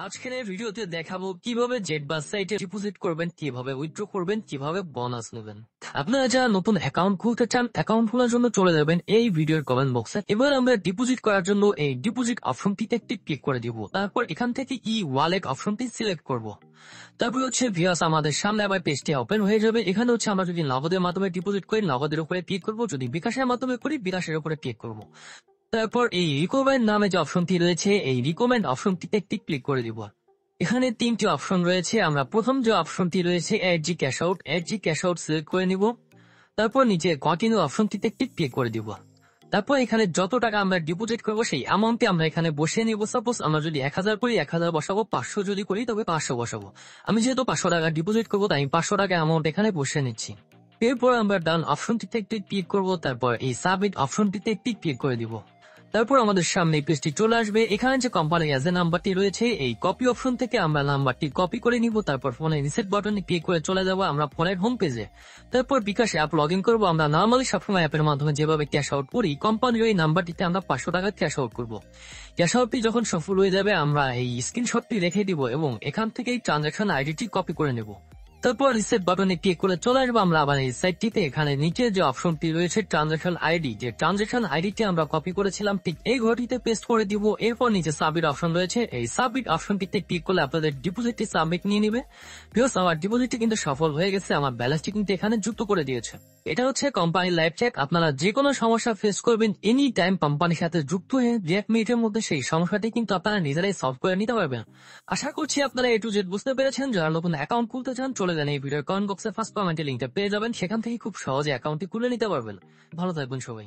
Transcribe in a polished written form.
আজকের এই ভিডিওতে দেখাবো কিভাবে জেটবাস সাইটে ডিপোজিট করবেন, কিভাবে উইথড্র করবেন, কিভাবে বোনাস নেবেন। আপনারা যারা নতুন অ্যাকাউন্ট খুলতে চান, অ্যাকাউন্ট খোলার জন্য চলে যাবেন এই ভিডিওর কমেন্ট বক্সে। এবার আমরা ডিপোজিট করার জন্য এই ডিপোজিট অপশনটিতে একটি ক্লিক করে দিব। তারপর এখান থেকে ই ওয়ালেট অপশনটি সিলেক্ট করব। তারপর ভিউয়ার্স আমাদের সামনে আবার পেজটি ওপেন হয়ে যাবে। এখানে আমরা যদি নগদের মাধ্যমে ডিপোজিট করি নগদের উপরে ক্লিক করব, যদি বিকাশের মাধ্যমে করি বিকাশের উপরে ক্লিক করব। তারপর এই রিকমেন্ড নামে যে অপশনটি রয়েছে এই রিকমেন্ড অপশনটিতে একটি ক্লিক করে দিব। এখানে তিনটি অপশন রয়েছে। আমরা প্রথম যে অপশনটি রয়েছে এডজি ক্যাশ আউট সিলেক্ট করে নিব। তারপর নিচে কন্টিনিউ অপশনটিতে একটি ক্লিক করে দিব। তারপর এখানে যত টাকা আমরা ডিপোজিট করবো সেই অ্যামাউন্টে আমরা এখানে বসিয়ে নিব। সাপোজ আমরা যদি 1000 করি 1000 বসাবো, 500 যদি করি তবে 500 বসাবো। আমি যেহেতু 500 টাকা ডিপোজিট করবো তাই 500 টাকা অ্যামাউন্ট এখানে বসিয়ে নিচ্ছি। এরপর আমরা ডান অপশনটিতে একটি ক্লিক করবো। তারপর এই সাবমিট অপশনটিতে একটি ক্লিক করে দিব। তারপর আমাদের সামনে এই পেজটি চলে আসবে। এখানে যে কোম্পানি যে নাম্বারটি রয়েছে এই কপি অপশন থেকে আমরা নাম্বারটি কপি করে নিব। তারপর ফোনে রিসেট বাটনে ক্লিক করে চলে যাবো আমরা ফোনের হোম পেজে। তারপর বিকাশ অ্যাপ লগ ইন করবো। আমরা নর্মালি সবসময় অ্যাপের মাধ্যমে যেভাবে ক্যাশ আউট করি কোম্পানির এই নাম্বারটিতে আমরা 500 টাকা ক্যাশ আউট করবো। ক্যাশ আউটটি যখন সফল হয়ে যাবে আমরা এই স্ক্রিনশটটি রেখে দিব এবং এখান থেকে এই ট্রানজাকশন আইডিটি কপি করে নেব। তারপর রিসেট বাটনে ক্লিক করে চলে আসবো আমরা আবার এই সাইটটিতে। এখানে নিচে যে অপশনটি রয়েছে ট্রানজাকশন আইডি, যে ট্রানজাকশন আইডিটি আমরা কপি করেছিলাম ঠিক এই ঘরটিতে পেস্ট করে দিব। এরপর নিচে সাবমিট অপশন রয়েছে, এই সাবমিট অপশনটিতে ক্লিক করলে আপনাদের ডিপোজিটটি সাবমিট নিয়ে নিবে। প্লাস আমার ডিপোজিটটি কিন্তু সফল হয়ে গেছে, আমার ব্যালেন্সটি কিন্তু এখানে যুক্ত করে দিয়েছে। এটা কোম্পানির লাইভ চেক। আপনারা যে কোনো সমস্যা ফেস করবেন এনি টাইম কোম্পানির সাথে যুক্ত হয়ে 1 মিনিটের মধ্যে সেই সমস্যাটি কিন্তু আপনারা নিজেরাই সলভ করে নিতে পারবেন। আশা করছি আপনারা A to Z বুঝতে পেরেছেন। যারা নতুন অ্যাকাউন্ট খুলতে চান চলে যান এই ভিডিওর কমেন্ট বক্সে, ফার্স্ট কমেন্টে লিঙ্কটা পেয়ে যাবেন। সেখান থেকে খুব সহজে অ্যাকাউন্টটি খুলে নিতে পারবেন। ভালো থাকবেন সবাই।